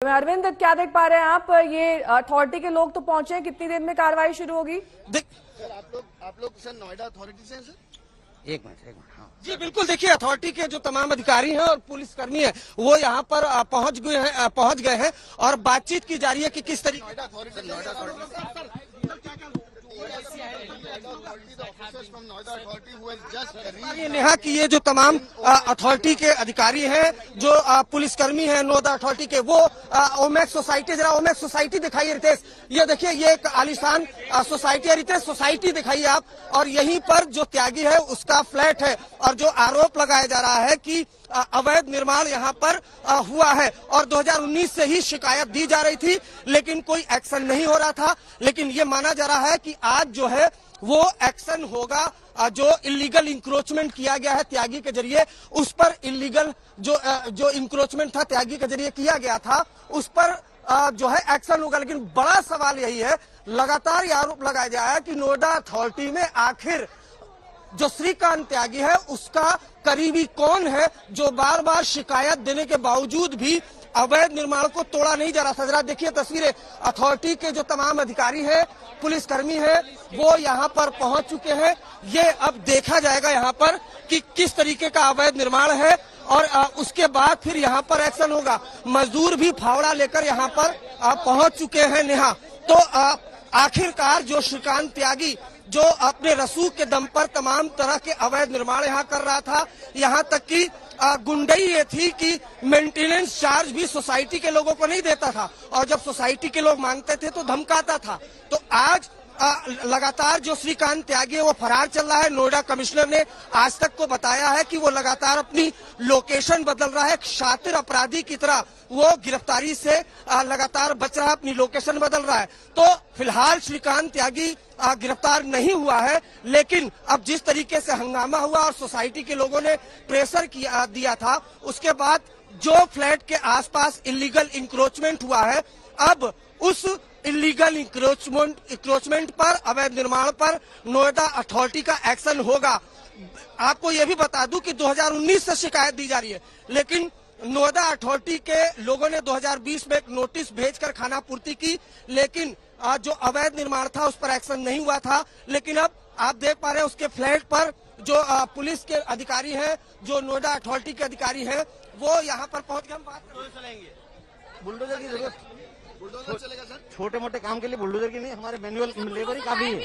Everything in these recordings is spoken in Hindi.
अरविंद, क्या देख पा रहे हैं आप? ये अथॉरिटी के लोग तो पहुंचे हैं, कितनी देर में कार्रवाई शुरू होगी? सर आप लोग सर नोएडा अथॉरिटी से हैं सर? एक मिनट हाँ जी बिल्कुल। देखिए, अथॉरिटी के जो तमाम अधिकारी हैं और पुलिसकर्मी हैं वो यहाँ पर पहुंच गए हैं और बातचीत की जा रही है कि किस तरीके नेहा कि ये जो तमाम अथॉरिटी के अधिकारी हैं, जो पुलिसकर्मी हैं नोएडा अथॉरिटी के, वो ओमेक्स सोसाइटी, जरा ओमेक्स सोसाइटी दिखाइए रितेश। ये देखिए, ये एक आलीशान सोसाइटी है रितेश, सोसाइटी दिखाइए आप। और यहीं पर जो त्यागी है उसका फ्लैट है और जो आरोप लगाया जा रहा है कि अवैध निर्माण यहाँ पर हुआ है और 2019 से ही शिकायत दी जा रही थी लेकिन कोई एक्शन नहीं हो रहा था। लेकिन ये माना जा रहा है कि आज जो है वो एक्शन होगा। जो इलीगल इंक्रोचमेंट किया गया है त्यागी के जरिए, उस पर इलीगल जो इंक्रोचमेंट था त्यागी के जरिए किया गया था, उस पर जो है एक्शन होगा। लेकिन बड़ा सवाल यही है, लगातार ये आरोप लगाया जा रहा है कि नोएडा अथॉरिटी में आखिर जो श्रीकांत त्यागी है उसका करीबी कौन है, जो बार बार शिकायत देने के बावजूद भी अवैध निर्माण को तोड़ा नहीं जा रहा था। जरा देखिए तस्वीरें, अथॉरिटी के जो तमाम अधिकारी हैं, पुलिसकर्मी हैं, वो यहाँ पर पहुंच चुके हैं। ये अब देखा जाएगा यहाँ पर कि किस तरीके का अवैध निर्माण है और उसके बाद फिर यहाँ पर एक्शन होगा। मजदूर भी फावड़ा लेकर यहाँ पर पहुंच चुके हैं नेहा। तो आखिरकार जो श्रीकांत त्यागी जो अपने रसूख के दम पर तमाम तरह के अवैध निर्माण यहाँ कर रहा था, यहाँ तक कि गुंडई ये थी कि मेंटेनेंस चार्ज भी सोसाइटी के लोगों को नहीं देता था और जब सोसाइटी के लोग मांगते थे तो धमकाता था। तो आज लगातार जो श्रीकांत त्यागी है वो फरार चल रहा है। नोएडा कमिश्नर ने आज तक को बताया है कि वो लगातार अपनी लोकेशन बदल रहा है, एक शातिर अपराधी की तरह वो गिरफ्तारी से लगातार बच रहा है, अपनी लोकेशन बदल रहा है। तो फिलहाल श्रीकांत त्यागी गिरफ्तार नहीं हुआ है, लेकिन अब जिस तरीके से हंगामा हुआ और सोसाइटी के लोगों ने प्रेशर दिया था, उसके बाद जो फ्लैट के आसपास इलीगल इंक्रोचमेंट हुआ है, अब उस इलीगल इंक्रोचमेंट पर, अवैध निर्माण पर नोएडा अथॉरिटी का एक्शन होगा। आपको यह भी बता दूं कि 2019 से शिकायत दी जा रही है, लेकिन नोएडा अथॉरिटी के लोगों ने 2020 में एक नोटिस भेजकर खानापूर्ति की, लेकिन जो अवैध निर्माण था उस पर एक्शन नहीं हुआ था। लेकिन अब आप देख पा रहे हैं उसके फ्लैट पर जो पुलिस के अधिकारी हैं, जो नोएडा अथॉरिटी के अधिकारी हैं, वो यहाँ पर पहुंच गए। हम बात चलेंगे, बुलडोजर की जरूरत, बुलडोजर चलेगा सर? छोटे मोटे काम के लिए बुलडोजर की नहीं, हमारे मैनुअल लेबर ही काफी है।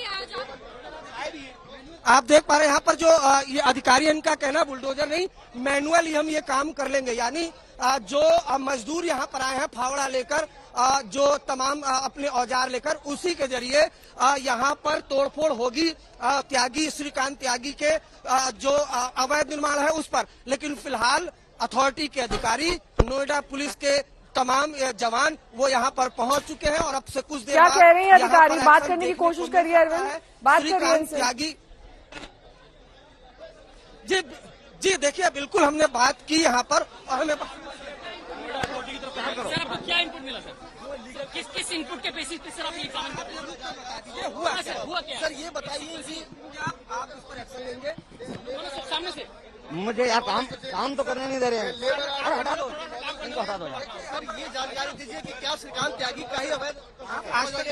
आप देख पा रहे हैं यहाँ पर जो ये अधिकारी हैं, इनका कहना बुलडोजर नहीं, मैनुअल ही हम ये काम कर लेंगे। यानी जो मजदूर यहाँ पर आए हैं फावड़ा लेकर, जो तमाम अपने औजार लेकर, उसी के जरिए यहाँ पर तोड़फोड़ होगी त्यागी, श्रीकांत त्यागी के जो अवैध निर्माण है उस पर। लेकिन फिलहाल अथॉरिटी के अधिकारी, नोएडा पुलिस के तमाम जवान वो यहाँ पर पहुंच चुके हैं और अब से कुछ देर क्या कह रहे हैं अधिकारी? बात करने की कोशिश करिए अरविंद, बात करिए इनसे। त्यागी जी देखिए, बिल्कुल हमने बात की यहाँ पर और हमें क्या इनपुट मिला सर? किस इनपुट के बेसिस पे सर आप ये काम हुआ क्या? सर ये बताइए कि आप इस पर एक्शन लेंगे? सामने से मुझे यार काम तो करने नहीं दे रहे हैं। हटा दो, इनको हटा दो। सर ये जानकारी दीजिए कि क्या श्रीकांत त्यागी का ही अवैध आज तक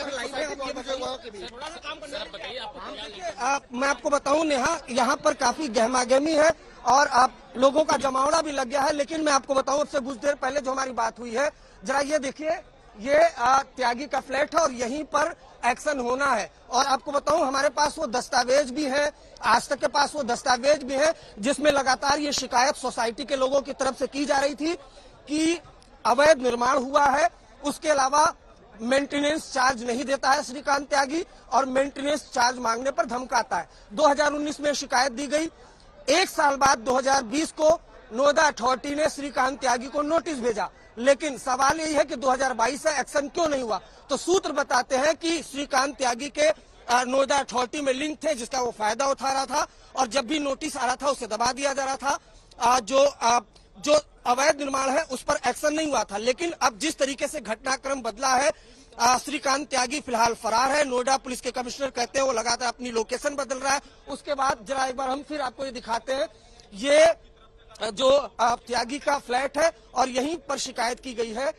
मैं आपको बताऊं नेहा, यहाँ पर काफी गहमागहमी है और आप लोगों का जमावड़ा भी लग गया है। लेकिन मैं आपको बताऊं, उससे कुछ देर पहले जो हमारी बात हुई है, जरा ये देखिए, ये त्यागी का फ्लैट है और यहीं पर एक्शन होना है। और आपको बताऊं, हमारे पास वो दस्तावेज भी है, आज तक के पास वो दस्तावेज भी है जिसमें लगातार ये शिकायत सोसाइटी के लोगों की तरफ से की जा रही थी कि अवैध निर्माण हुआ है। उसके अलावा मेंटेनेंस चार्ज नहीं देता है श्रीकांत त्यागी और मेंटेनेंस चार्ज मांगने पर धमकाता है। 2019 में शिकायत दी गई, एक साल बाद 2020 को नोएडा अथॉरिटी ने श्रीकांत त्यागी को नोटिस भेजा। लेकिन सवाल यही है कि 2022 से एक्शन क्यों नहीं हुआ? तो सूत्र बताते हैं कि श्रीकांत त्यागी के नोएडा अथॉरिटी में लिंक थे जिसका वो फायदा उठा रहा था और जब भी नोटिस आ रहा था उसे दबा दिया जा रहा था। जो अवैध निर्माण है उस पर एक्शन नहीं हुआ था। लेकिन अब जिस तरीके से घटनाक्रम बदला है, श्रीकांत त्यागी फिलहाल फरार है। नोएडा पुलिस के कमिश्नर कहते हैं वो लगातार अपनी लोकेशन बदल रहा है। उसके बाद जरा एक बार हम फिर आपको ये दिखाते हैं, ये जो त्यागी का फ्लैट है और यहीं पर शिकायत की गई है।